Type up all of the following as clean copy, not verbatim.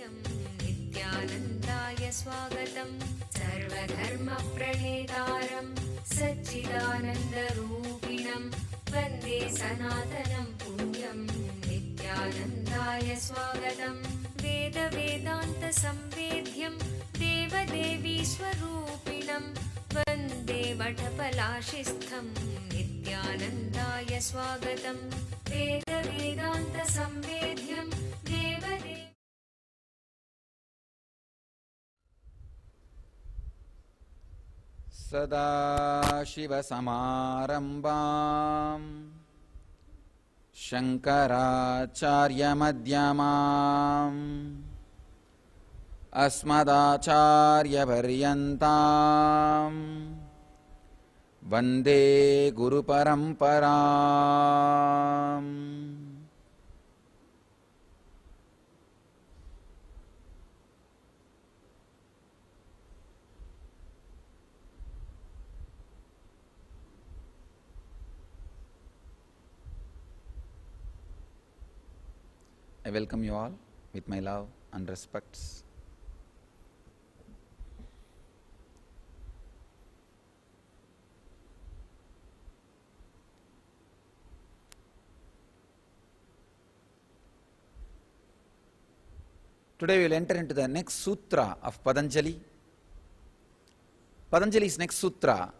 पुण्यं नित्यानन्दाय स्वागतं सर्वधर्मप्रणेतारं सच्चिदानन्दरूपिणं वन्दे सनातनं पुण्यं नित्यानन्दाय स्वागतं वेदवेदान्तसंवेद्यं देवदेवीस्वरूपिणं वन्दे वटपलाशिस्थं नित्यानन्दाय स्वागतं वेदवेदान्तसंवेद्यं देवदेवी सदाशिवसमारम्भाम् शङ्कराचार्यमध्यमाम् अस्मदाचार्यपर्यन्ताम् वन्दे गुरुपरम्पराम्। I welcome you all with my love and respects. Today we will enter into the next sutra of Patanjali. Patanjali's next sutra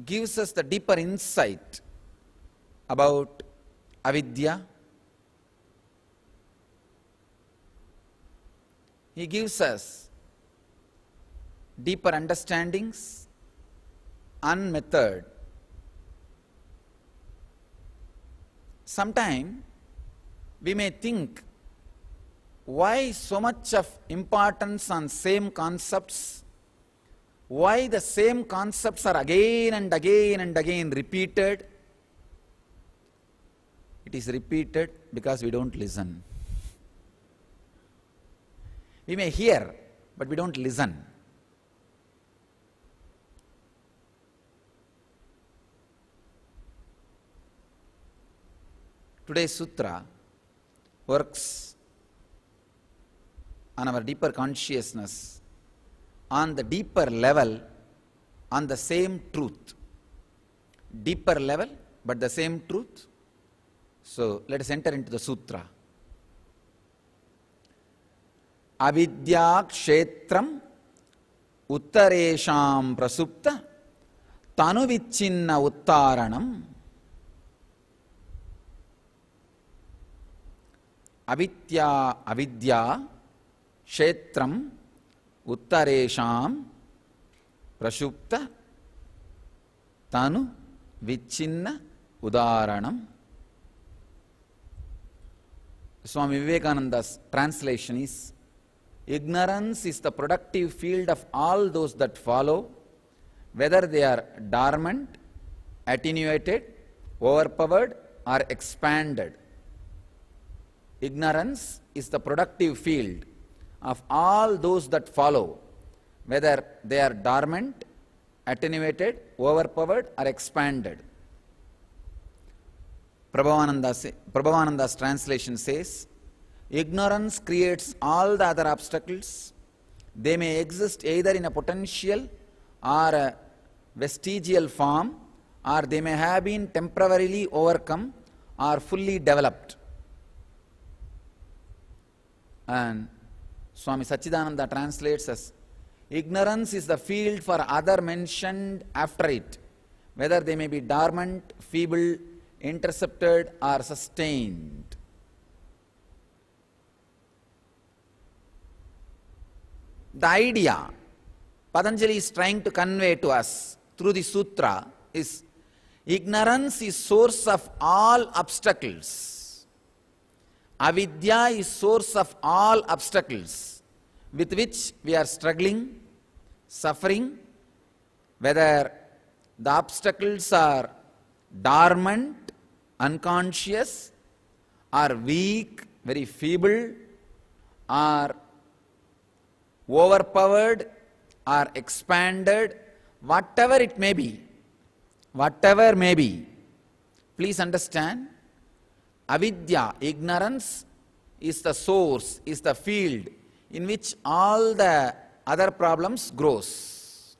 gives us the deeper insight about avidya. He gives us deeper understandings and method. Sometime we may think, why so much of importance on same concepts? Why the same concepts are again and again and again repeated? It is repeated because we don't listen. We may hear, but we don't listen. Today's sutra works on our deeper consciousness, on the deeper level, on the same truth. Deeper level, but the same truth. So let us enter into the sutra. Avidya kshetram uttaresham prasupta tanuvichinna uttaranam. Avidya kshetram uttaresham prasupta tanu vichinna udaranam. Swami Vivekananda's translation is, ignorance is the productive field of all those that follow, whether they are dormant, attenuated, overpowered, or expanded. Ignorance is the productive field of all those that follow, whether they are dormant, attenuated, overpowered, or expanded. Prabhavananda's translation says, ignorance creates all the other obstacles. They may exist either in a potential or a vestigial form, or they may have been temporarily overcome or fully developed. And Swami Satchidananda translates as, ignorance is the field for other mentioned after it, whether they may be dormant, feeble, intercepted, or sustained. The idea Patanjali is trying to convey to us through the sutra is, ignorance is source of all obstacles. Avidya is source of all obstacles with which we are struggling, suffering, whether the obstacles are dormant, unconscious, or weak, very feeble, or overpowered, or expanded, whatever it may be, please understand, avidya, ignorance, is the source, is the field in which all the other problems grows.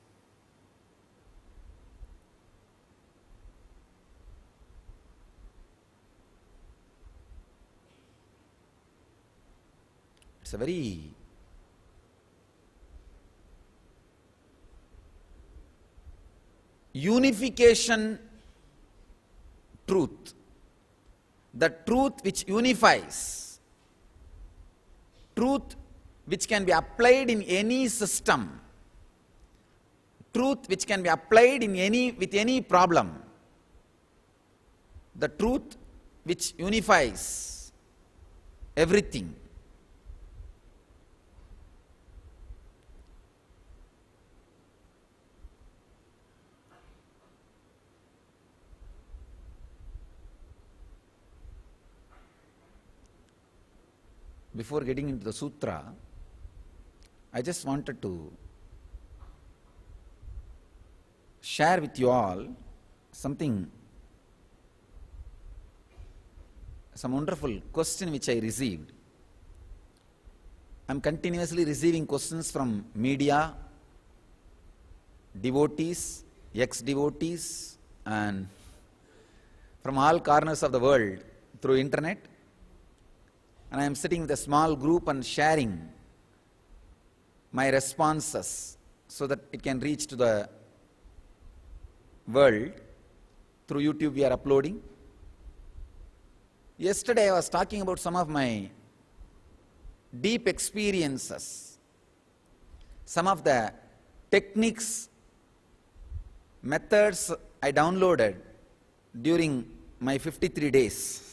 It's a very unification truth, the truth which unifies, truth which can be applied in any system, truth which can be applied in with any problem, the truth which unifies everything. Before getting into the sutra, I just wanted to share with you all some wonderful question which I received. I am continuously receiving questions from media, devotees, ex-devotees, and from all corners of the world through internet. And I am sitting with a small group and sharing my responses so that it can reach to the world. Through YouTube we are uploading. Yesterday I was talking about some of my deep experiences, some of the techniques, methods I downloaded during my 53 days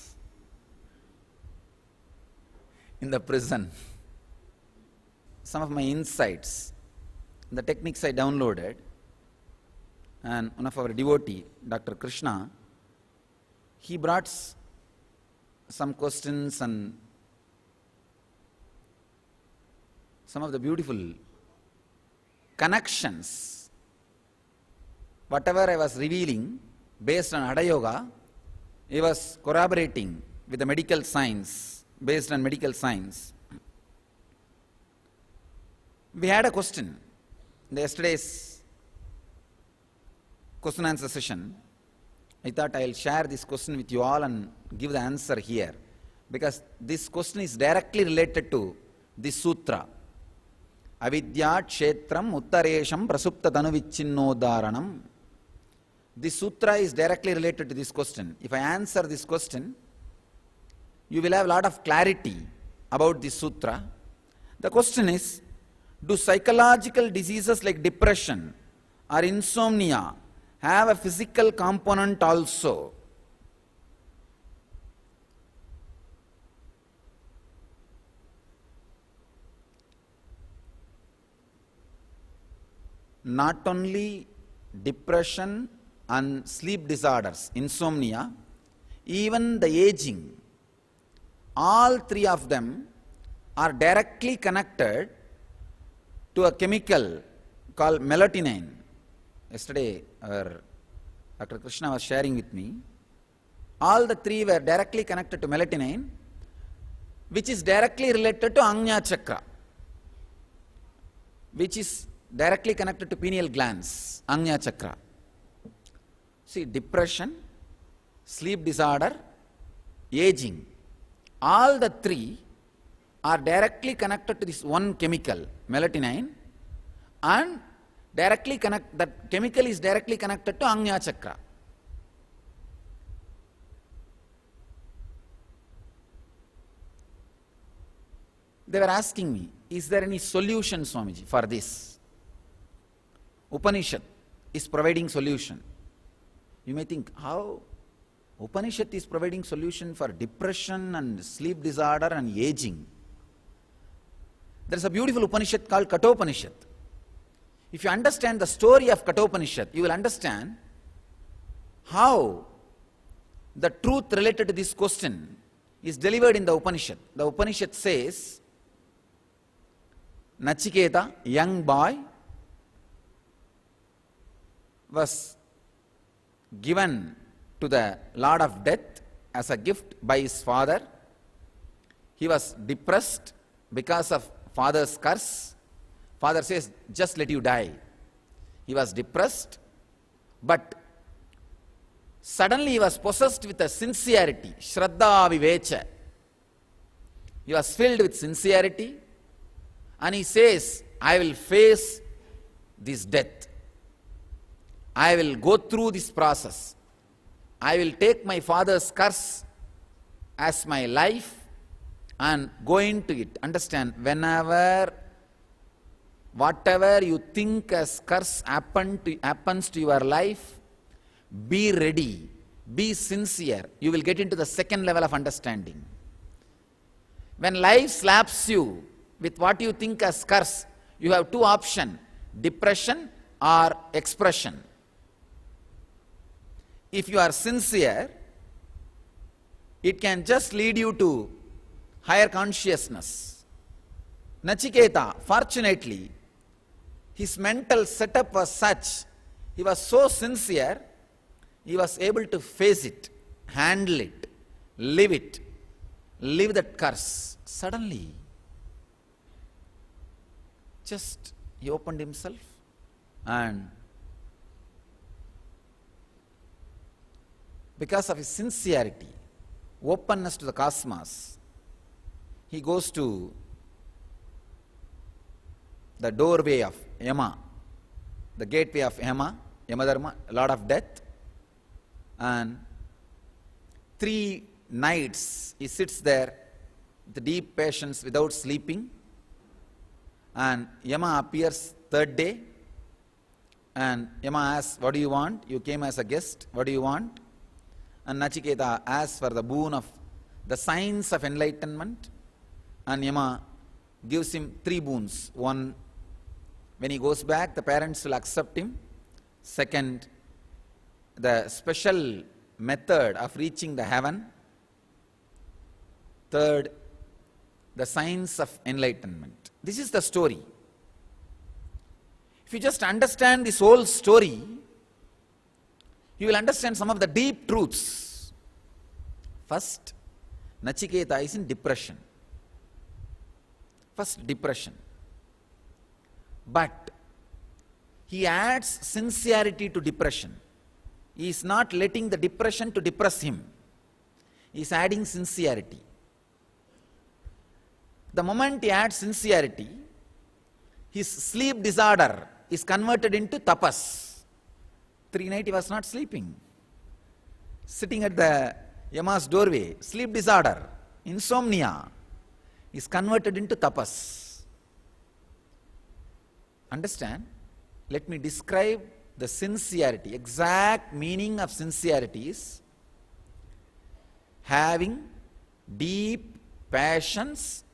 in the prison. Some of my insights, the techniques I downloaded, and one of our devotee, Dr. Krishna, he brought some questions and some of the beautiful connections. Whatever I was revealing based on Hatha Yoga, he was corroborating with the medical science, based on medical science. We had a question in yesterday's question answer session. I thought I'll share this question with you all and give the answer here, because this question is directly related to this sutra. Avidya kshetram uttaresham prasupta tanuvichinnodharanam. This sutra is directly related to this question. If I answer this question, you will have a lot of clarity about this sutra. The question is, do psychological diseases like depression or insomnia have a physical component also? Not only depression and sleep disorders, insomnia, even the aging, all three of them are directly connected to a chemical called melatonin. Yesterday, Dr. Krishna was sharing with me. All the three were directly connected to melatonin, which is directly related to Ajna Chakra, which is directly connected to pineal glands, Ajna Chakra. See, depression, sleep disorder, aging, all the three are directly connected to this one chemical, melatonin, and that chemical is directly connected to Ajna Chakra. They were asking me, is there any solution, Swamiji, for this? Upanishad is providing solution. You may think, how Upanishad is providing solution for depression and sleep disorder and aging? There is a beautiful Upanishad called Kathopanishad. If you understand the story of Kathopanishad, you will understand how the truth related to this question is delivered in the Upanishad. The Upanishad says, Nachiketa, young boy, was given to the Lord of Death as a gift by his father. He was depressed because of father's curse. Father says, just let you die. He was depressed, but suddenly he was possessed with a sincerity, Shraddha Vivecha. He was filled with sincerity, and he says, I will face this death. I will go through this process. I will take my father's curse as my life and go into it. Understand, whatever you think as curse happens to your life, be ready, be sincere. You will get into the second level of understanding. When life slaps you with what you think as curse, you have two options, depression or expression. If you are sincere, it can just lead you to higher consciousness. Nachiketa, fortunately, his mental setup was such, he was so sincere, he was able to face it, handle it, live that curse. Suddenly, just he opened himself and because of his sincerity, openness to the cosmos, he goes to the doorway of Yama, the gateway of Yama, Yamadharma, Lord of Death, and 3 nights he sits there with deep patience without sleeping, and Yama appears 3rd day, and Yama asks, what do you want? You came as a guest, what do you want? And Nachiketa asks for the boon of the signs of enlightenment, and Yama gives him 3 boons. 1, when he goes back, the parents will accept him. 2nd, the special method of reaching the heaven. 3rd, the signs of enlightenment. This is the story. If you just understand this whole story, you will understand some of the deep truths. First, Nachiketa is in depression. First, depression. But he adds sincerity to depression. He is not letting the depression to depress him. He is adding sincerity. The moment he adds sincerity, his sleep disorder is converted into tapas. 3 nights he was not sleeping. Sitting at the Yama's doorway, sleep disorder, insomnia, is converted into tapas. Understand? Let me describe the sincerity. Exact meaning of sincerity is having deep passions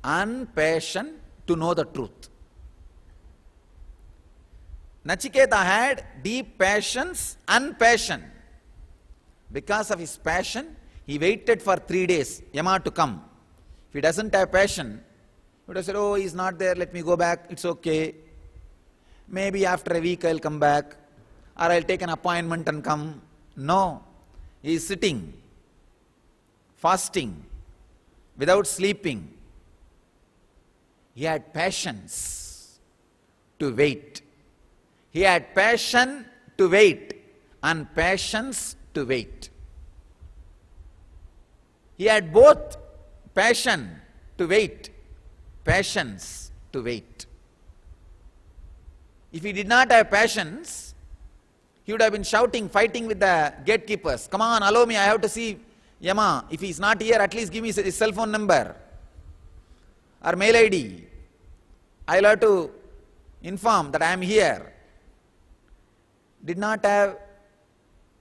and passion to know the truth. Nachiketa had deep passions and passion. Because of his passion, he waited for 3 days, Yama to come. If he doesn't have passion, he would have said, oh, he's not there, let me go back, it's okay. Maybe after a week I'll come back, or I'll take an appointment and come. No, he is sitting, fasting, without sleeping. He had passions to wait. He had passion to wait and passions to wait. He had both passion to wait, passions to wait. If he did not have passions, he would have been shouting, fighting with the gatekeepers. Come on, allow me, I have to see Yama. If he is not here, at least give me his cell phone number or mail ID. I will have to inform that I am here. Did not have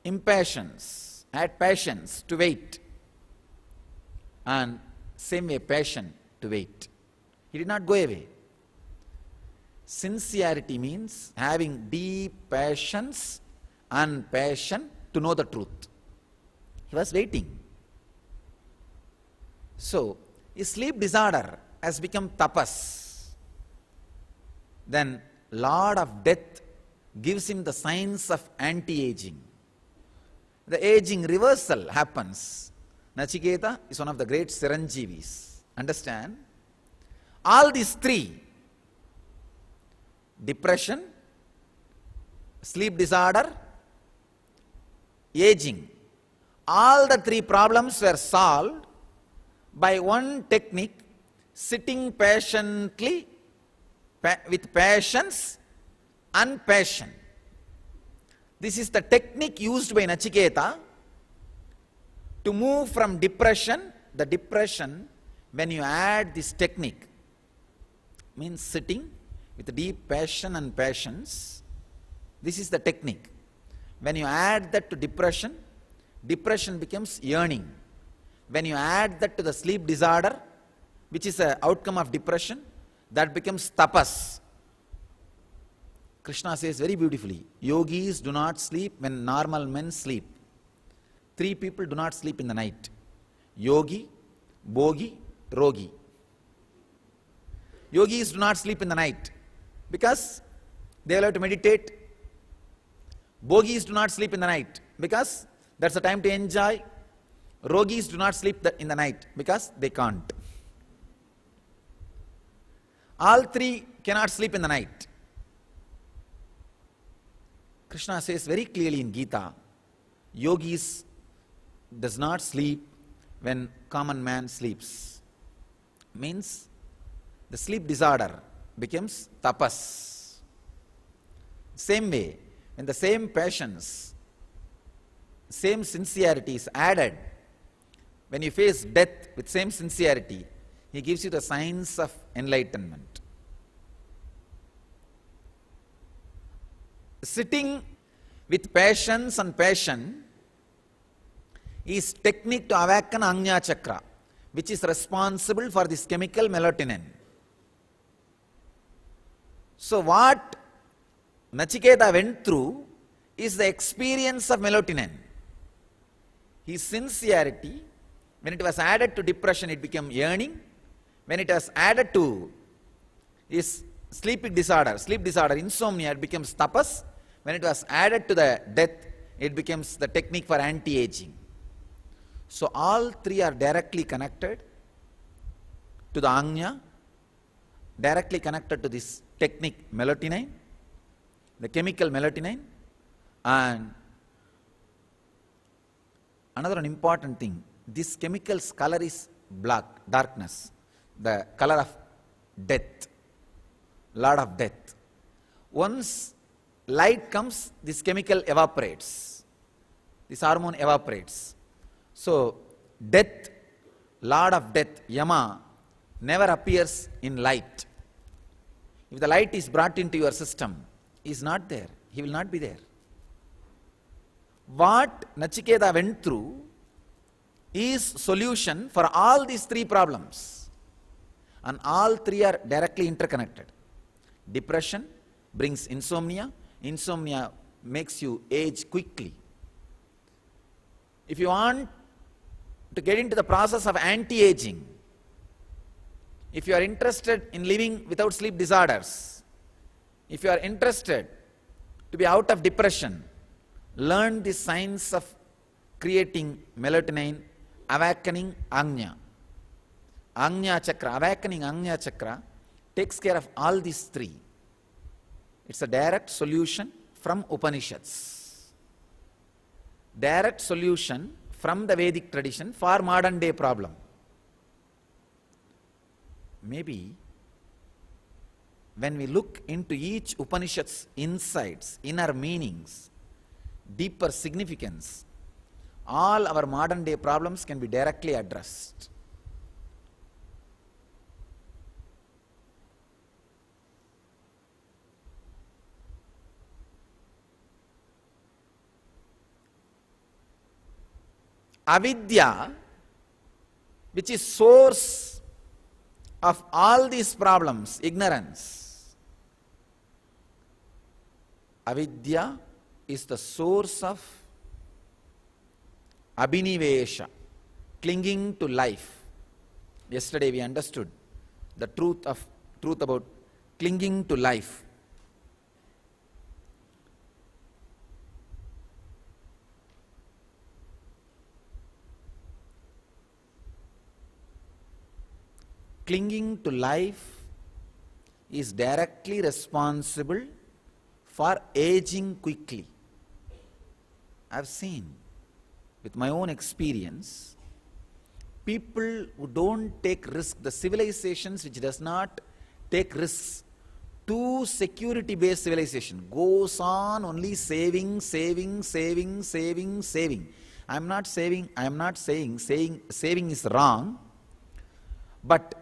impatience, had passions to wait. And same way, passion to wait. He did not go away. Sincerity means having deep passions and passion to know the truth. He was waiting. So, his sleep disorder has become tapas. Then, Lord of Death gives him the signs of anti-aging. The aging reversal happens. Nachiketa is one of the great Siranjeevis. Understand? All these three, depression, sleep disorder, aging, all the three problems were solved by one technique, sitting patiently with patience and passion. This is the technique used by Nachiketa to move from depression. The depression, when you add this technique, means sitting with deep passion and patience. This is the technique. When you add that to depression, depression becomes yearning. When you add that to the sleep disorder, which is an outcome of depression, that becomes tapas. Krishna says very beautifully, yogis do not sleep when normal men sleep. Three people do not sleep in the night: yogi, bogi, rogi. Yogis do not sleep in the night because they will have to meditate. Bogis do not sleep in the night because that's the time to enjoy. Rogis do not sleep in the night because they can't. All three cannot sleep in the night. Krishna says very clearly in Gita, yogis does not sleep when common man sleeps. Means the sleep disorder becomes tapas. Same way, when the same passions, same sincerity is added, when you face death with same sincerity, he gives you the signs of enlightenment. Sitting with patience and passion is technique to awaken Agnya Chakra, which is responsible for this chemical melatonin. So what Nachiketa went through is the experience of melatonin. His sincerity, when it was added to depression, it became yearning. When it was added to his sleep disorder, insomnia, it becomes tapas. When it was added to the death, it becomes the technique for anti-aging. So all three are directly connected to the Agnya, directly connected to this technique melatonin, the chemical melatonin. And another important thing, this chemical's color is black, darkness, the color of death, Lord of death. Once light comes, this chemical evaporates, this hormone evaporates. So death, Lord of death, Yama, never appears in light. If the light is brought into your system, he is not there, he will not be there. What Nachiketa went through is solution for all these three problems, and all three are directly interconnected. Depression brings insomnia. Insomnia makes you age quickly. If you want to get into the process of anti-aging, if you are interested in living without sleep disorders, if you are interested to be out of depression, learn the science of creating melatonin, awakening Agnya. Agnya Chakra, awakening Agnya Chakra takes care of all these three. It's a direct solution from Upanishads. Direct solution from the Vedic tradition for modern day problem. Maybe when we look into each Upanishad's insights, inner meanings, deeper significance, all our modern day problems can be directly addressed. Avidya, which is source of all these problems, ignorance. Avidya is the source of abhinivesha, clinging to life. Yesterday we understood the truth about clinging to life. clinging to life is directly responsible for aging quickly. I've seen with my own experience, people who don't take risks, the civilizations which does not take risks, too security-based civilization goes on only saving. I am not saying saving is wrong, but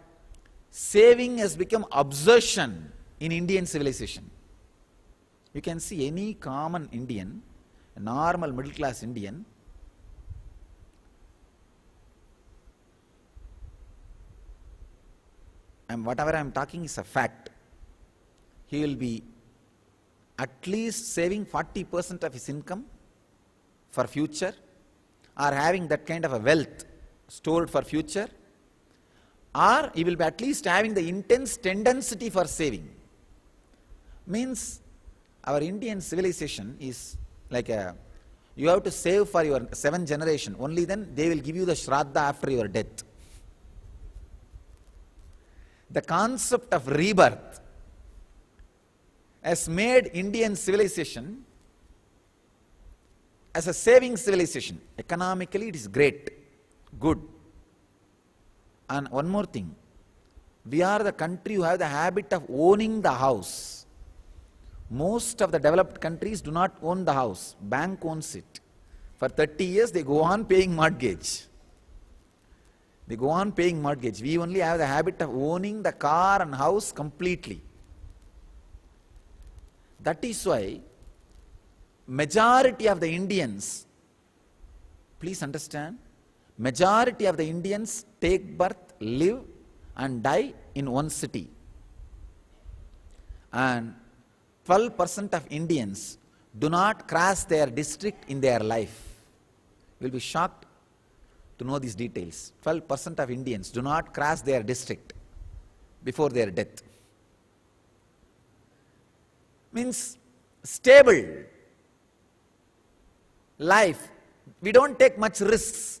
saving has become obsession in Indian civilization. You can see any common Indian, a normal middle class Indian, whatever I am talking is a fact. He will be at least saving 40% of his income for future, or having that kind of a wealth stored for future, or he will be at least having the intense tendency for saving. Means our Indian civilization is like you have to save for your 7th generation, only then they will give you the Shraddha after your death. The concept of rebirth has made Indian civilization as a saving civilization. Economically it is great, good. And one more thing, we are the country who have the habit of owning the house. Most of the developed countries do not own the house, bank owns it. For 30 years they go on paying mortgage. We only have the habit of owning the car and house completely. That is why majority of the Indians, please understand, majority of the Indians take birth, live and die in one city. And 12% of Indians do not cross their district in their life. You will be shocked to know these details. 12% of Indians do not cross their district before their death. Means stable life. We don't take much risks.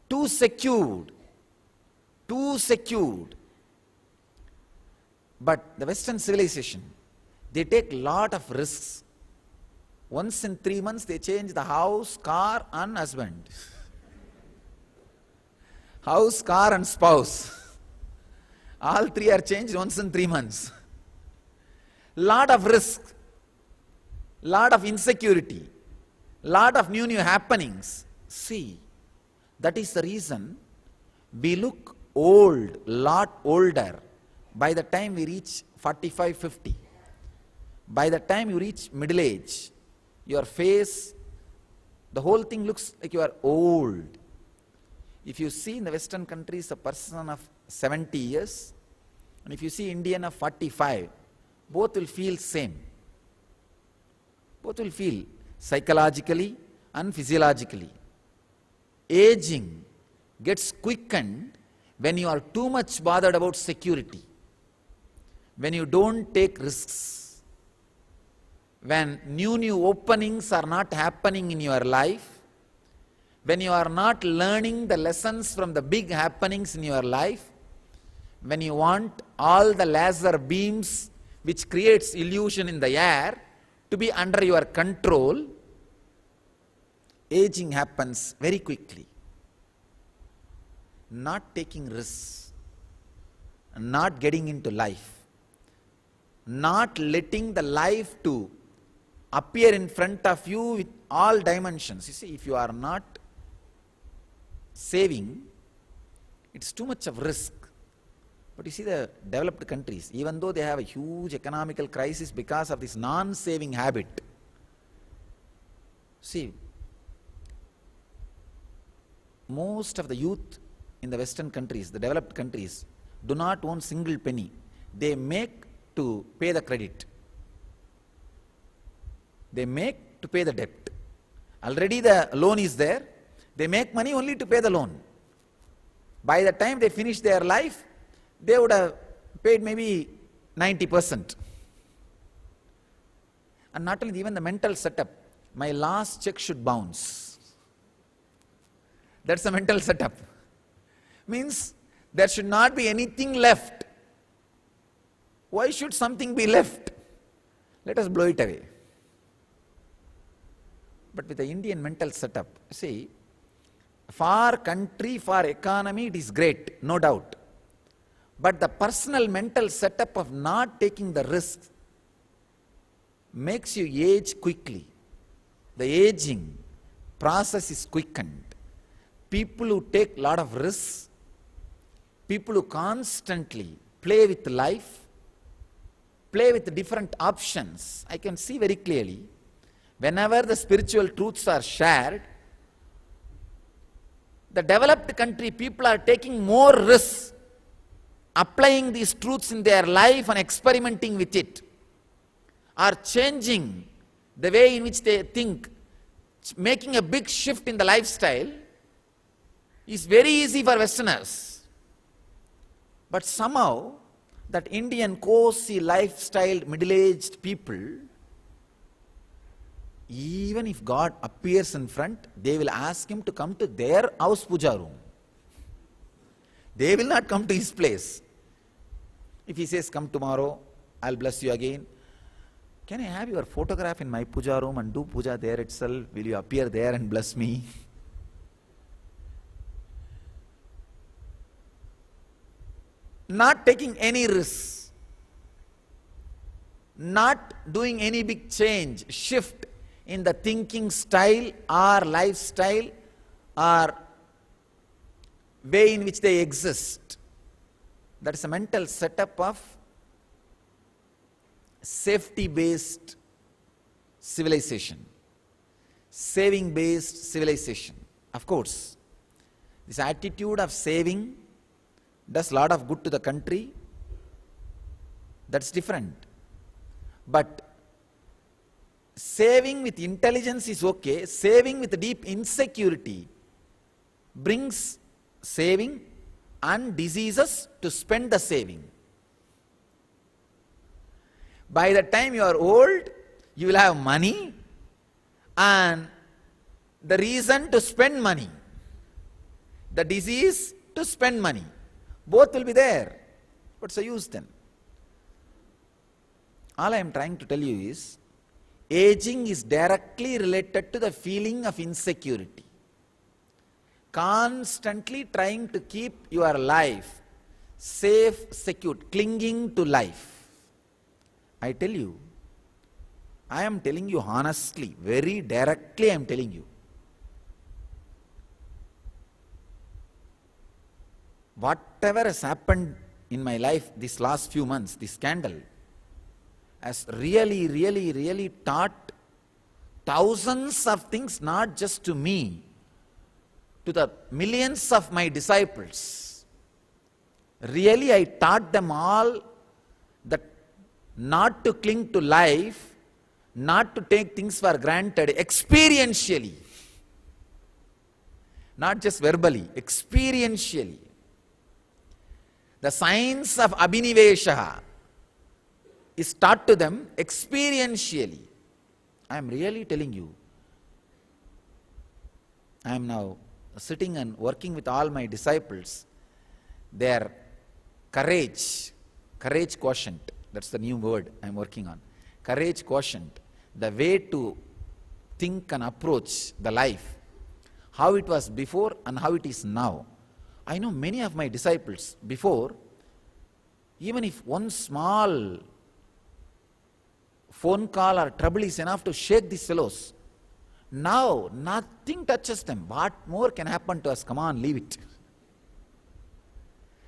Too secured. But the Western civilization, they take lot of risks. Once in 3 months they change the house, car and husband. House, car and spouse. All three are changed once in 3 months. Lot of risk, lot of insecurity, lot of new happenings. See, that is the reason we look old, lot older by the time we reach 45, 50. By the time you reach middle age, your face, the whole thing looks like you are old. If you see in the Western countries a person of 70 years, and if you see Indian of 45, both will feel same. Both will feel psychologically and physiologically. Aging gets quickened when you are too much bothered about security, when you don't take risks, when new openings are not happening in your life, when you are not learning the lessons from the big happenings in your life, when you want all the laser beams which creates illusion in the air to be under your control, aging happens very quickly. Not taking risks, not getting into life, not letting the life to appear in front of you with all dimensions. You see, if you are not saving, it's too much of risk. But you see the developed countries, even though they have a huge economical crisis because of this non-saving habit. See, most of the youth in the Western countries, the developed countries, do not own single penny. They make to pay the credit. They make to pay the debt. Already the loan is there. They make money only to pay the loan. By the time they finish their life, they would have paid maybe 90%. And not only, even the mental setup, my last check should bounce. That's the mental setup. Means There should not be anything left. Why should something be left? Let us blow it away. But with the Indian mental setup, see, for country, for economy, it is great, no doubt. But the personal mental setup of not taking the risk makes you age quickly. The aging process is quickened. People who take a lot of risks, people who constantly play with life, play with different options. I can see very clearly, whenever the spiritual truths are shared, the developed country people are taking more risks, applying these truths in their life and experimenting with it, are changing the way in which they think, making a big shift in the lifestyle is very easy for Westerners. But somehow, that Indian cozy lifestyle middle-aged people, even if God appears in front, they will ask him to come to their house puja room. They will not come to his place. If he says, come tomorrow, I'll bless you again. Can I have your photograph in my puja room and do puja there itself? Will you appear there and bless me? Not taking any risks, not doing any big change, shift in the thinking style or lifestyle or way in which they exist. That is a mental setup of safety-based civilization, saving-based civilization. Of course, this attitude of saving does a lot of good to the country. That's different. But saving with intelligence is okay. Saving with deep insecurity brings saving and diseases to spend the saving. By the time you are old, you will have money and the reason to spend money, the disease to spend money. Both will be there. What's the use then? All I am trying to tell you is, aging is directly related to the feeling of insecurity. Constantly trying to keep your life safe, secure, clinging to life. I tell you, I am telling you honestly, very directly I am telling you. Whatever has happened in my life these last few months, this scandal, has really taught thousands of things, not just to me, to the millions of my disciples. Really, I taught them all that not to cling to life, not to take things for granted, experientially. Not just verbally, experientially. The science of Abhinivesha is taught to them experientially. I am really telling you. I am now sitting and working with all my disciples. Their courage quotient, that's the new word I am working on. Courage quotient, the way to think and approach the life, how it was before and how it is now. I know many of my disciples before, even if one small phone call or trouble is enough to shake these fellows, now nothing touches them. What more can happen to us? Come on, leave it.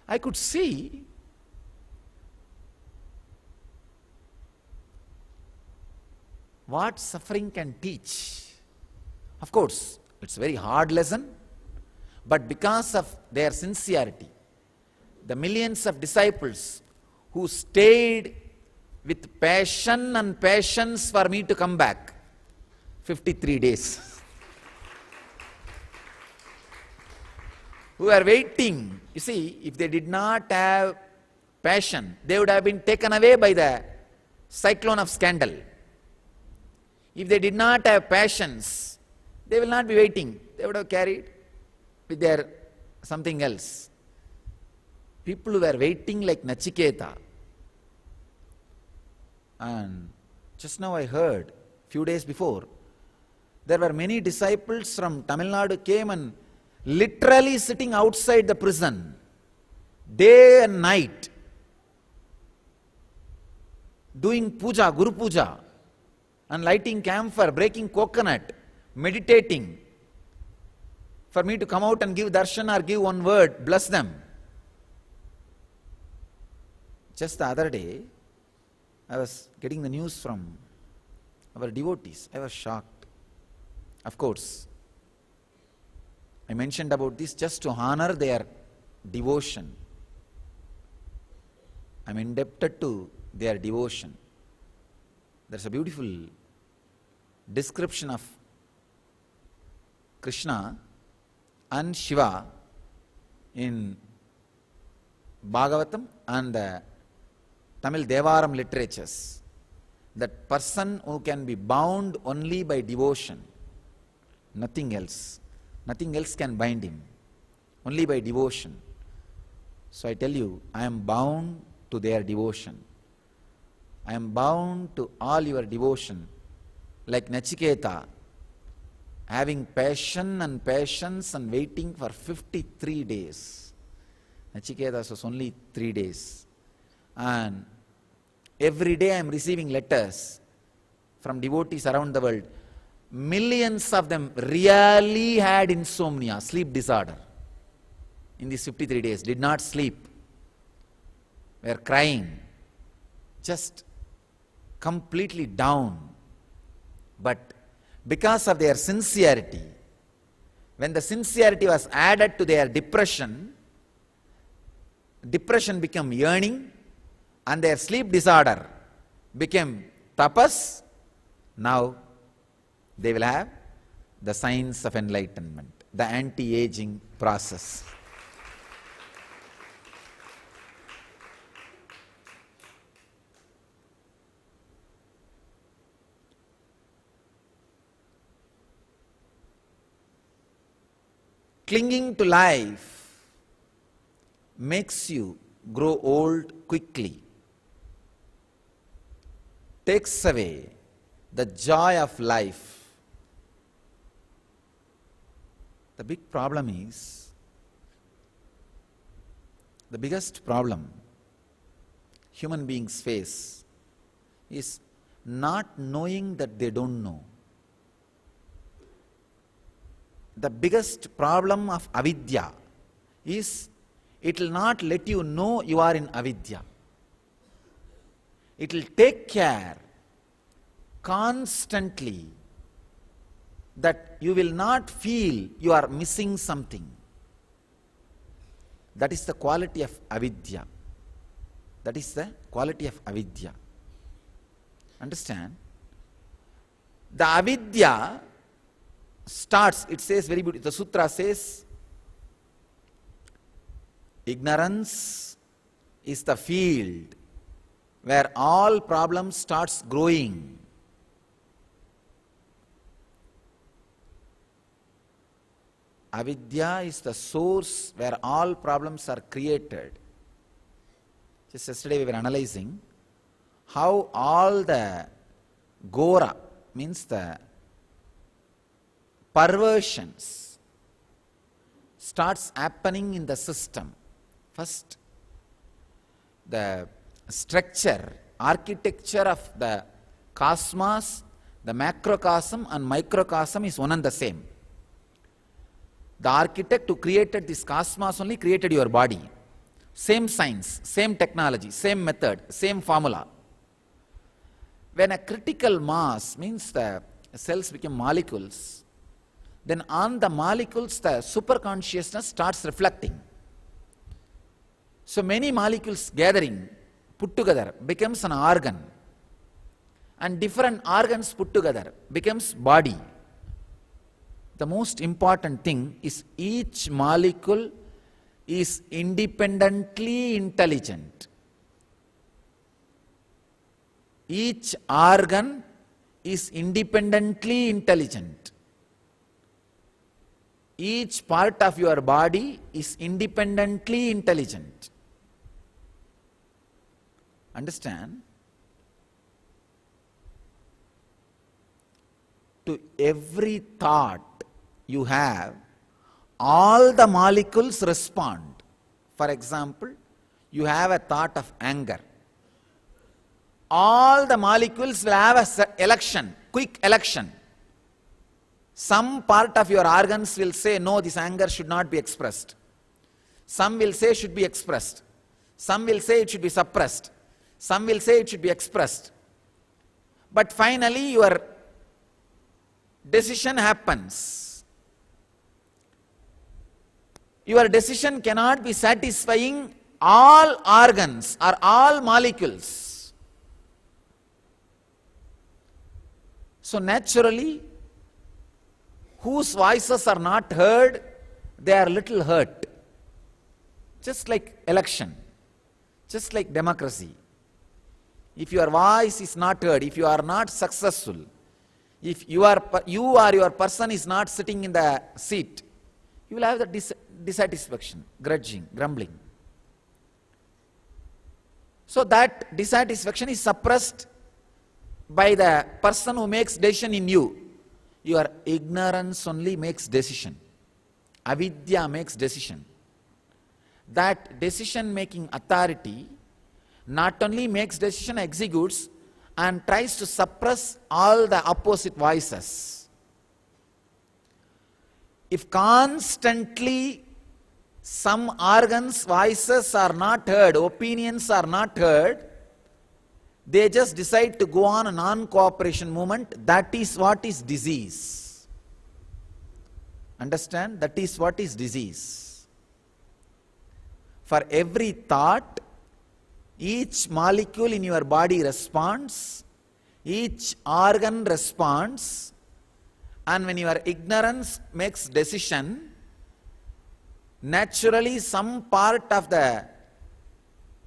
I could see what suffering can teach. Of course, it's a very hard lesson, but because of their sincerity, the millions of disciples who stayed with passion and patience for me to come back, 53 days, who are waiting. You see, if they did not have passion, they would have been taken away by the cyclone of scandal. If they did not have passions, they will not be waiting. They would have carried with their something else. People were waiting like Nachiketa. And just now I heard, few days before, there were many disciples from Tamil Nadu came and literally sitting outside the prison, day and night, doing puja, Guru Puja, and lighting camphor, breaking coconut, meditating, for me to come out and give darshan or give one word, bless them. Just the other day, I was getting the news from our devotees. I was shocked. Of course, I mentioned about this just to honor their devotion. I am indebted to their devotion. There's a beautiful description of Krishna and Shiva in Bhagavatam and the Tamil Devaram literatures. That person who can be bound only by devotion, nothing else can bind him, only by devotion. So I tell you, I am bound to their devotion. I am bound to all your devotion, like Nachiketa, having passion and patience and waiting for 53 days. Nachiketa was only 3 days. And every day I am receiving letters from devotees around the world. Millions of them really had insomnia, sleep disorder. In these 53 days, did not sleep, were crying, just completely down. But because of their sincerity, when the sincerity was added to their depression, depression became yearning, and their sleep disorder became tapas. Now they will have the signs of enlightenment, the anti-aging process. Clinging to life makes you grow old quickly, takes away the joy of life. The big problem is, the biggest problem human beings face is not knowing that they don't know. The biggest problem of avidya is it will not let you know you are in avidya. It will take care constantly that you will not feel you are missing something. That is the quality of avidya. That is the quality of avidya. Understand? The avidya starts, it says very beautiful, the sutra says, ignorance is the field where all problems starts growing. Avidya is the source where all problems are created. Just yesterday we were analyzing how all the gora, means the perversions, starts happening in the system. First, the structure, architecture of the cosmos, the macrocosm and microcosm is one and the same. The architect who created this cosmos only created your body. Same science, same technology, same method, same formula. When a critical mass, means the cells become molecules, then on the molecules the superconsciousness starts reflecting. So many molecules gathering, put together, becomes an organ, and different organs put together becomes body. The most important thing is each molecule is independently intelligent. Each organ is independently intelligent. Each part of your body is independently intelligent. Understand? To every thought you have, all the molecules respond. For example, you have a thought of anger. All the molecules will have a quick election. Some part of your organs will say, no, this anger should not be expressed. Some will say should be expressed. Some will say it should be suppressed. Some will say it should be expressed. But finally your decision happens. Your decision cannot be satisfying all organs or all molecules. So naturally, whose voices are not heard, they are little hurt. Just like election, just like democracy. If your voice is not heard, if you are not successful, if you or your person is not sitting in the seat, you will have the dissatisfaction, grudging, grumbling. So that dissatisfaction is suppressed by the person who makes decision in you. Your ignorance only makes decision. Avidya makes decision. That decision making authority not only makes decision, executes and tries to suppress all the opposite voices. If constantly some organs' voices are not heard, opinions are not heard, they just decide to go on a non-cooperation movement. That is what is disease. Understand? That is what is disease. For every thought, each molecule in your body responds, each organ responds, and when your ignorance makes decision, naturally some part of the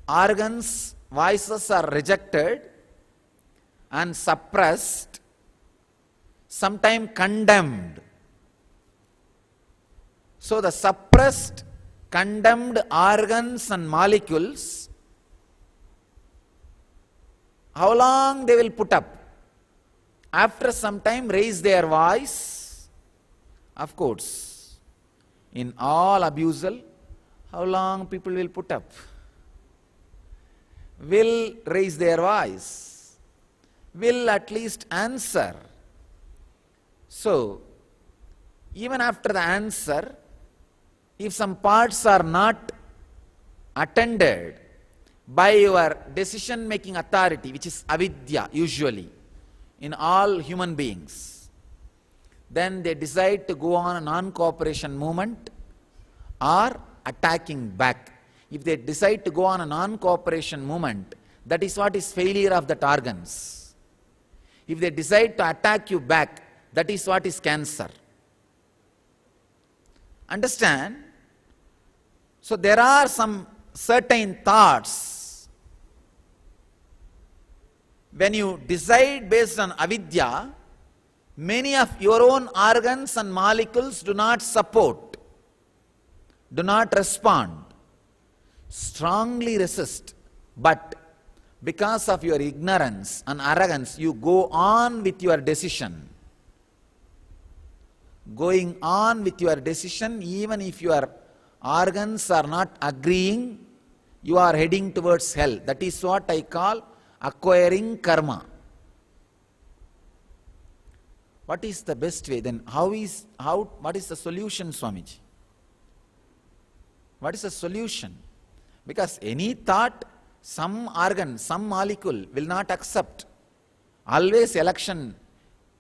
organs' voices are rejected and suppressed, sometimes condemned. So the suppressed, condemned organs and molecules, how long they will put up? After some time raise their voice. Of course, in all abusal, how long people will put up? Will raise their voice, will at least answer. So, even after the answer, if some parts are not attended by your decision making authority, which is avidya usually in all human beings, then they decide to go on a non-cooperation movement or attacking back. If they decide to go on a non-cooperation movement, that is what is failure of that organs. If they decide to attack you back, that is what is cancer. Understand? So there are some certain thoughts. When you decide based on avidya, many of your own organs and molecules do not support, do not respond, strongly resist, but because of your ignorance and arrogance, you go on with your decision. Going on with your decision, even if your organs are not agreeing, you are heading towards hell. That is what I call acquiring karma. What is the best way then? What is the solution, Swamiji? What is the solution? Because any thought, some organ, some molecule will not accept. Always election,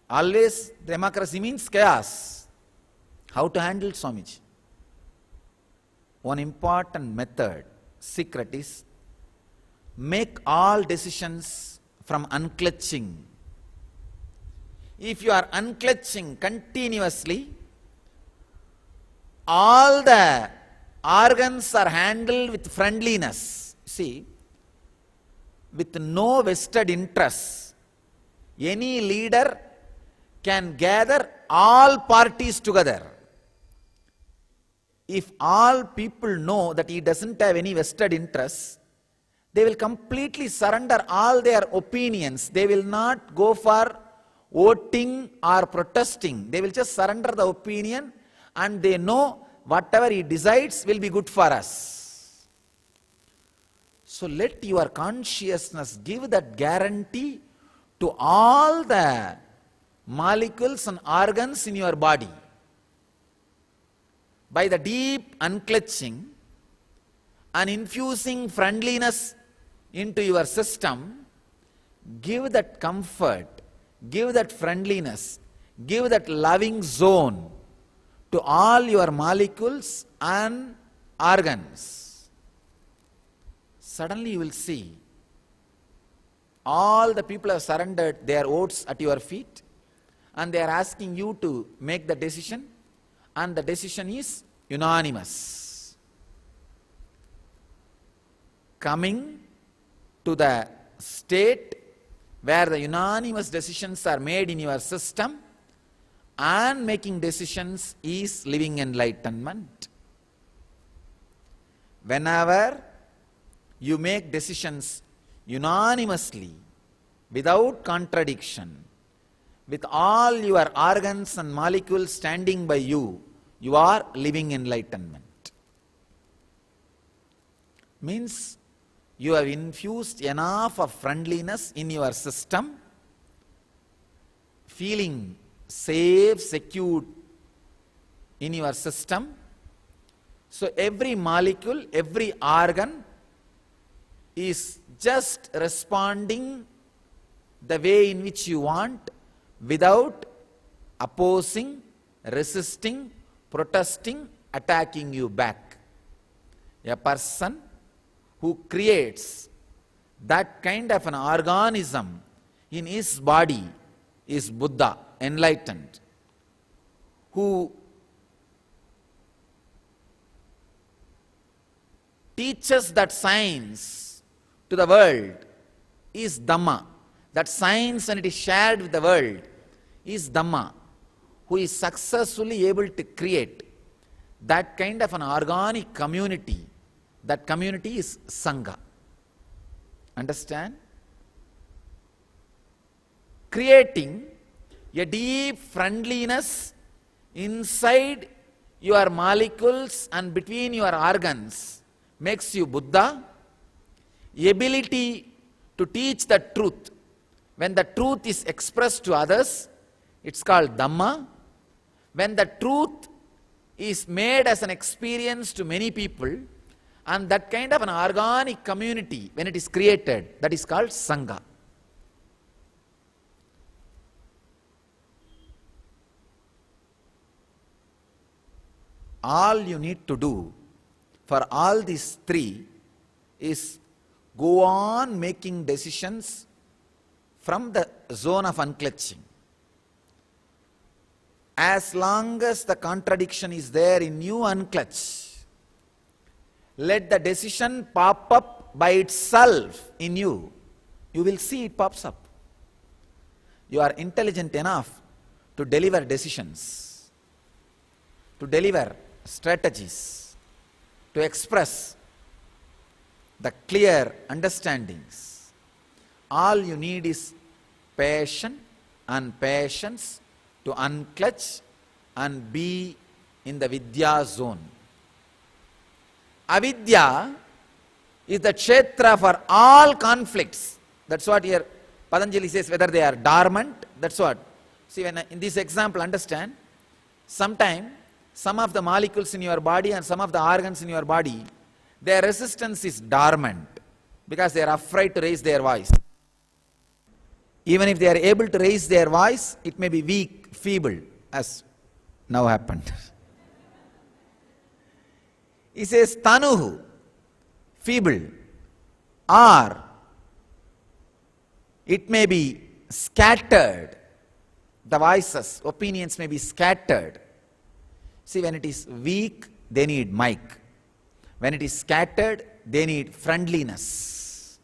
always democracy means chaos. How to handle, Swamiji? One important method, secret is, make all decisions from unclutching. If you are unclutching continuously, all the organs are handled with friendliness. See, with no vested interest, any leader can gather all parties together. If all people know that he doesn't have any vested interest, They will completely surrender all their opinions. They will not go for voting or protesting. They will just surrender the opinion, and they know whatever he decides will be good for us. So let your consciousness give that guarantee to all the molecules and organs in your body. By the deep unclutching and infusing friendliness into your system, give that comfort, give that friendliness, give that loving zone to all your molecules and organs. Suddenly you will see all the people have surrendered their votes at your feet, and they are asking you to make the decision, and the decision is unanimous. Coming to the state where the unanimous decisions are made in your system, and making decisions is living enlightenment. Whenever you make decisions unanimously, without contradiction, with all your organs and molecules standing by you, you are living enlightenment. Means you have infused enough of friendliness in your system, feeling safe, secure in your system. So every molecule, every organ is just responding the way in which you want, without opposing, resisting, protesting, attacking you back. A person who creates that kind of an organism in his body is Buddha, enlightened. Who teaches that science to the world is Dhamma. That science, when it is shared with the world, is Dhamma. Who is successfully able to create that kind of an organic community. That community is Sangha. Understand? Creating a deep friendliness inside your molecules and between your organs makes you Buddha. Ability to teach the truth, when the truth is expressed to others, it's called Dhamma. When the truth is made as an experience to many people, and that kind of an organic community, when it is created, that is called Sangha. All you need to do for all these three is go on making decisions from the zone of unclutching. As long as the contradiction is there in you, unclutch. Let the decision pop up by itself in you. You will see it pops up. You are intelligent enough to deliver decisions, to deliver strategies, to express the clear understandings. All you need is passion and patience to unclutch and be in the Vidya zone. Avidya is the kshetra for all conflicts. That's what here Patanjali says, whether they are dormant, that's what. See, when in this example, understand, sometime some of the molecules in your body and some of the organs in your body, their resistance is dormant because they are afraid to raise their voice. Even if they are able to raise their voice, it may be weak, feeble, as now happened. He says, tanuhu, feeble, or it may be scattered. The voices, opinions may be scattered. See, when it is weak, they need mic. When it is scattered, they need friendliness.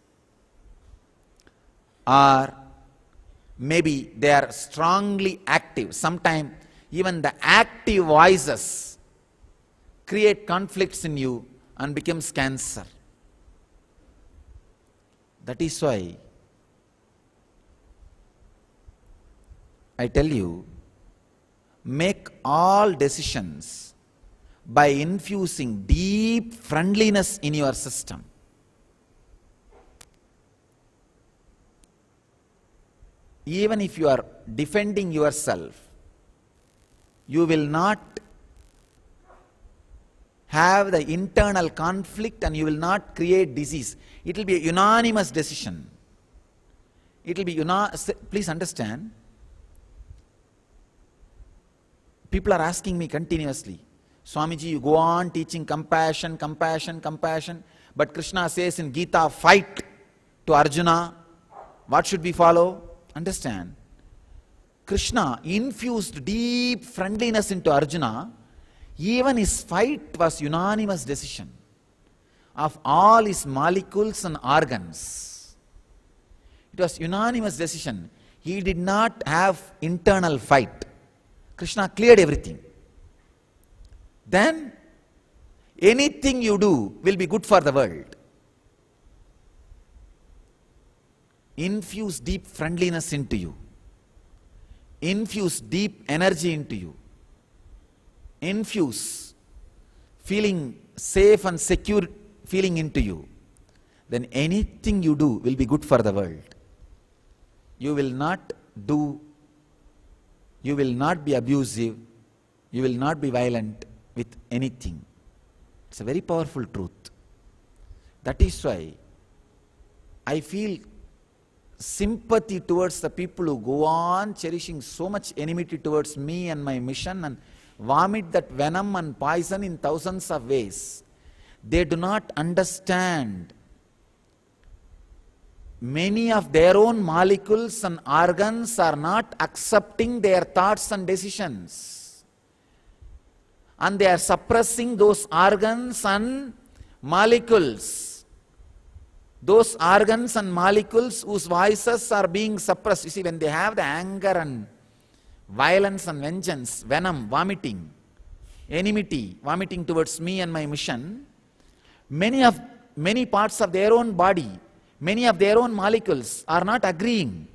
Or maybe they are strongly active. Sometimes even the active voices create conflicts in you and becomes cancer. That is why I tell you, make all decisions by infusing deep friendliness in your system. Even if you are defending yourself, you will not have the internal conflict and you will not create disease. It will be a unanimous decision. It will be please understand, people are asking me continuously, Swamiji, you go on teaching compassion, compassion, compassion, but Krishna says in Gita, fight to Arjuna. What should we follow? Understand, Krishna infused deep friendliness into Arjuna. Even his fight was unanimous decision of all his molecules and organs. It was unanimous decision. He did not have internal fight. Krishna cleared everything. Then anything you do will be good for the world. Infuse deep friendliness into you. Infuse deep energy into you. Infuse feeling safe and secure feeling into you. Then anything you do will be good for the world. You will not be abusive, you will not be violent with anything. It's a very powerful truth. That is why I feel sympathy towards the people who go on cherishing so much enmity towards me and my mission and vomit that venom and poison in thousands of ways. They do not understand many of their own molecules and organs are not accepting their thoughts and decisions, and they are suppressing those organs and molecules. Those organs and molecules whose voices are being suppressed. You see, when they have the anger and violence and vengeance, venom, vomiting, enmity, vomiting towards me and my mission, many parts of their own body, many of their own molecules are not agreeing.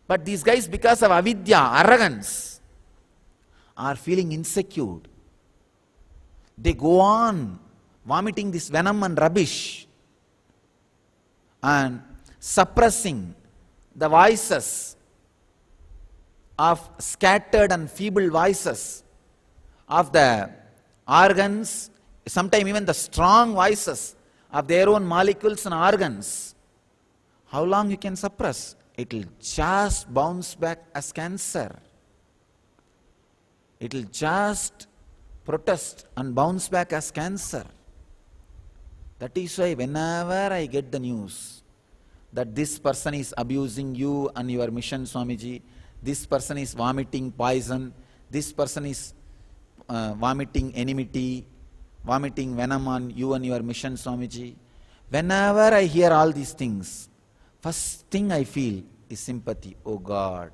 But these guys, because of avidya, arrogance, are feeling insecure. They go on vomiting this venom and rubbish and suppressing the voices of scattered and feeble voices of the organs, sometimes even the strong voices of their own molecules and organs. How long you can suppress? It will just bounce back as cancer. It will just protest and bounce back as cancer. That is why whenever I get the news that this person is abusing you and your mission, Swamiji, this person is vomiting poison, this person is vomiting enmity, vomiting venom on you and your mission, Swamiji, whenever I hear all these things, first thing I feel is sympathy. Oh God,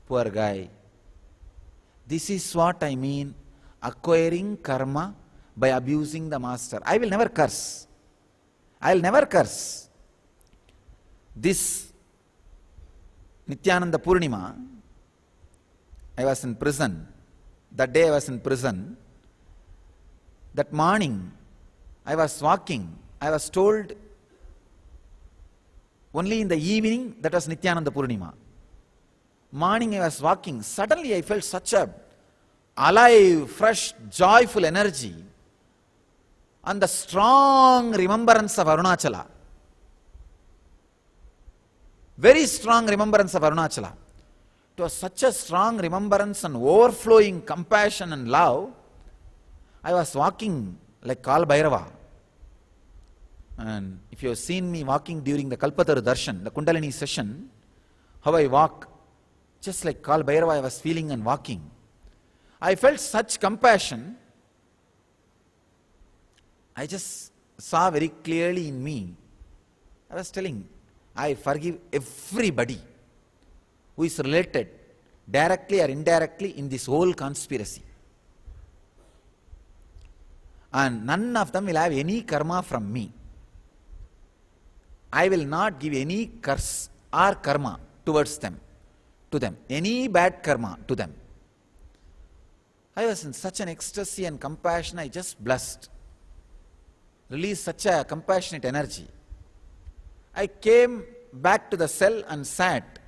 poor guy. This is what I mean, acquiring karma by abusing the master. I will never curse. I will never curse. This Nityananda Purnima, I was in prison. That day I was in prison. That morning I was walking. I was told only in the evening that was Nityananda Purnima. Morning I was walking. Suddenly I felt such a alive, fresh, joyful energy and the strong remembrance of Arunachala. Very strong remembrance of Arunachala. It was such a strong remembrance and overflowing compassion and love. I was walking like Kal Bhairava. And if you have seen me walking during the Kalpataru Darshan, the Kundalini session, how I walk, just like Kal Bhairava I was feeling and walking. I felt such compassion. I just saw very clearly in me. I was telling, I forgive everybody who is related directly or indirectly in this whole conspiracy. And none of them will have any karma from me. I will not give any curse or karma towards them, to them, any bad karma to them. I was in such an ecstasy and compassion, I just blessed, released such a compassionate energy. I came back to the cell and sat.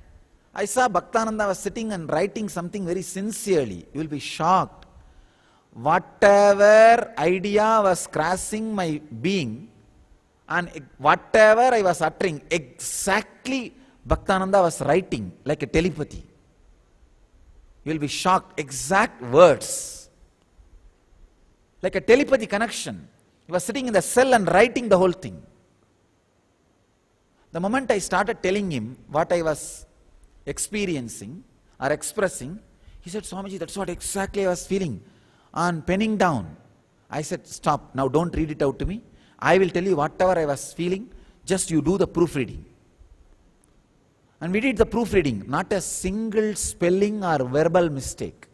I saw Bhaktananda was sitting and writing something very sincerely. You will be shocked. Whatever idea was crossing my being and whatever I was uttering, exactly Bhaktananda was writing like a telepathy. You will be shocked. Exact words. Like a telepathy connection. He was sitting in the cell and writing the whole thing. The moment I started telling him what I was experiencing or expressing, he said, Swamiji, that's what exactly I was feeling. On penning down, I said, stop, now don't read it out to me. I will tell you whatever I was feeling, just you do the proofreading. And we did the proofreading, not a single spelling or verbal mistake.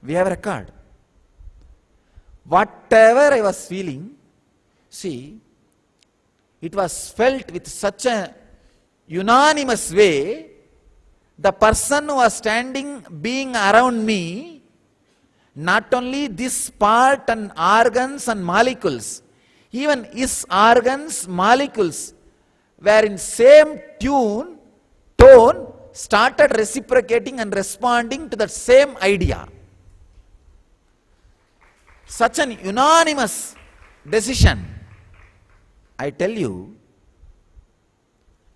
We have a record. Whatever I was feeling, see, it was felt with such a unanimous way. The person who was standing, being around me, not only this part and organs and molecules, even his organs, molecules were in same tone, started reciprocating and responding to that same idea. Such an unanimous decision. I tell you,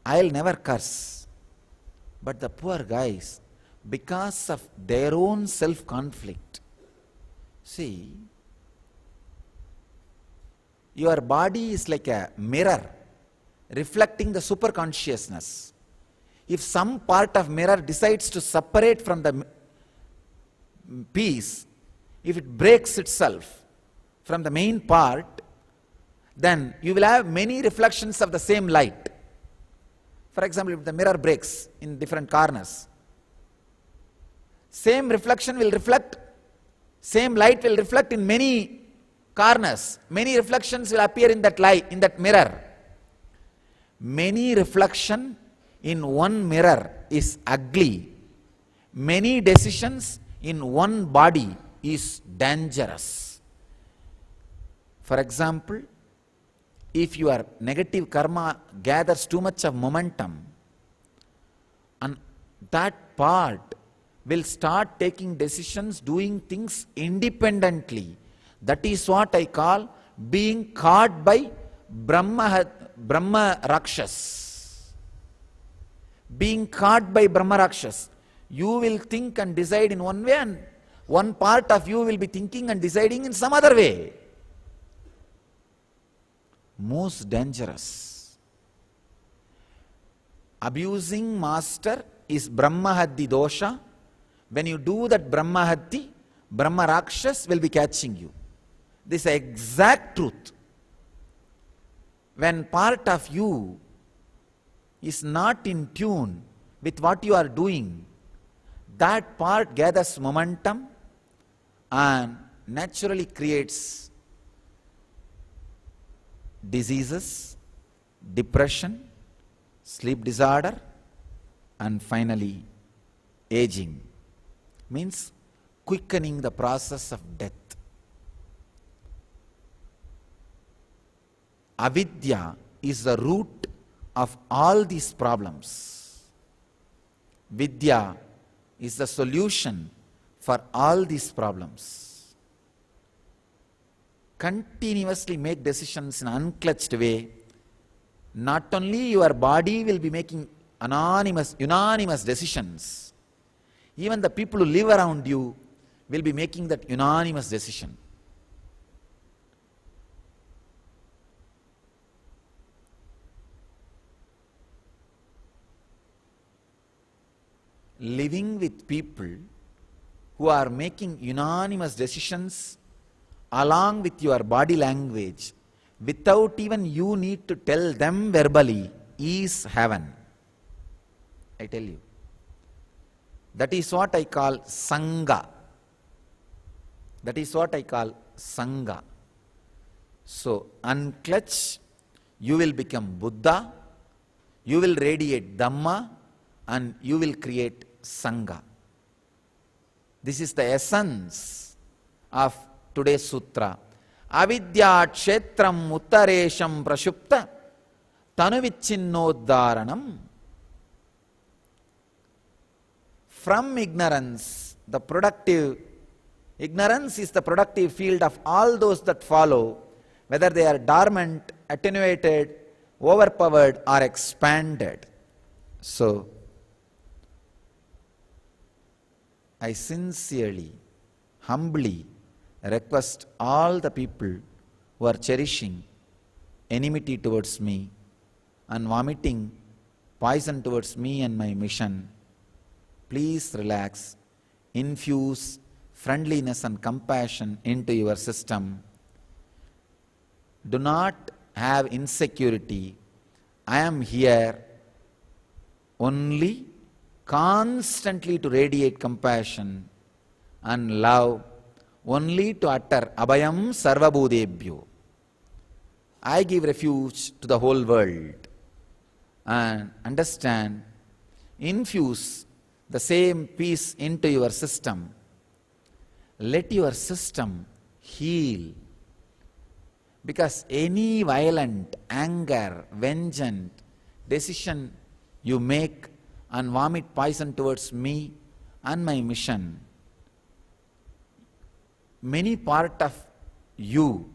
I'll never curse. But the poor guys, because of their own self-conflict, see, your body is like a mirror reflecting the superconsciousness. If some part of mirror decides to separate from the piece, if it breaks itself from the main part, then you will have many reflections of the same light. For example, if the mirror breaks in different corners, same reflection will reflect, same light will reflect in many corners. Many reflections will appear in that light, in that mirror. Many reflection in one mirror is ugly. Many decisions in one body is dangerous. For example, if your negative karma gathers too much of momentum, and that part will start taking decisions, doing things independently. That is what I call being caught by Brahma Rakshas. Being caught by Brahma Rakshas. You will think and decide in one way, and one part of you will be thinking and deciding in some other way. Most dangerous. Abusing master is Brahmahatti dosha. When you do that Brahmahatti, Brahma Rakshas will be catching you. This is the exact truth. When part of you is not in tune with what you are doing, that part gathers momentum and naturally creates diseases, depression, sleep disorder, and finally aging. Means quickening the process of death. Avidya is the root of all these problems. Vidya is the solution for all these problems. Continuously make decisions in an unclutched way. Not only your body will be making unanimous decisions, even the people who live around you will be making that unanimous decision. Living with people who are making unanimous decisions along with your body language, without even you need to tell them verbally, is heaven. I tell you. That is what I call Sangha. That is what I call Sangha. So, unclutch you will become Buddha, you will radiate Dhamma, and you will create Sangha. This is the essence of today's sutra. Avidya kshetram uttaresham prashupta tanuvichinnodharanam. From ignorance, ignorance is the productive field of all those that follow, whether they are dormant, attenuated, overpowered, or expanded. So, I sincerely, humbly request all the people who are cherishing enmity towards me and vomiting poison towards me and my mission, please relax, infuse friendliness and compassion into your system. Do not have insecurity. I am here only constantly to radiate compassion and love, only to utter Abhayam Sarvabhudebhyo. I give refuge to the whole world. And understand, infuse the same peace into your system. Let your system heal. Because any violent, anger, vengeance, decision you make and vomit poison towards me and my mission, many part of you,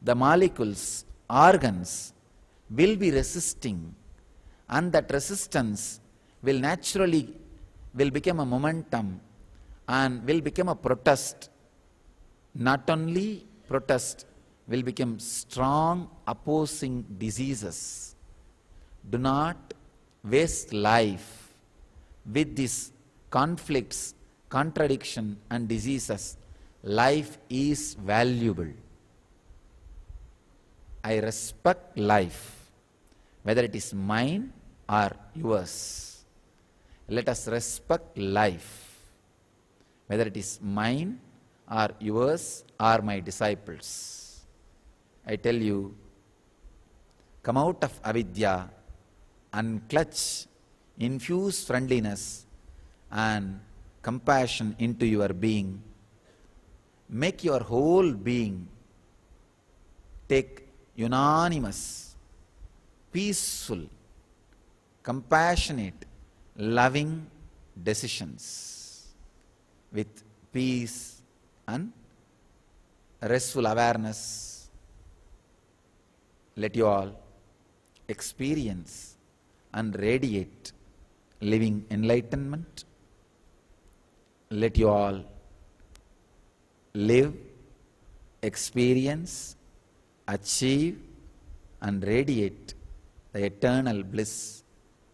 the molecules, organs, will be resisting, and that resistance will naturally become a momentum and will become a protest. Not only protest, will become strong opposing diseases. Do not waste life with these conflicts, contradiction and diseases. Life is valuable. I respect life, whether it is mine or yours. Let us respect life, whether it is mine or yours or my disciples. I tell you, come out of avidya and clutch, infuse friendliness and compassion into your being. Make your whole being take unanimous, peaceful, compassionate, loving decisions with peace and restful awareness. Let you all experience and radiate living enlightenment. Let you all live, experience, achieve and radiate the eternal bliss,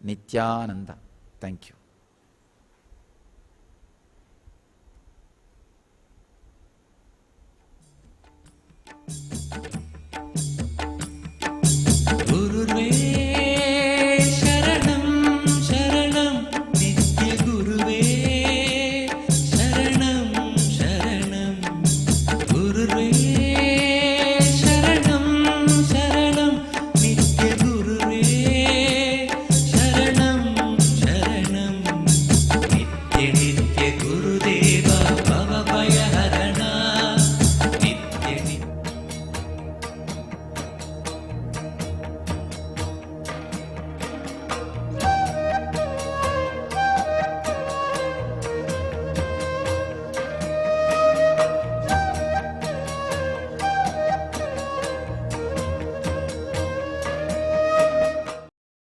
Nityananda. Thank you.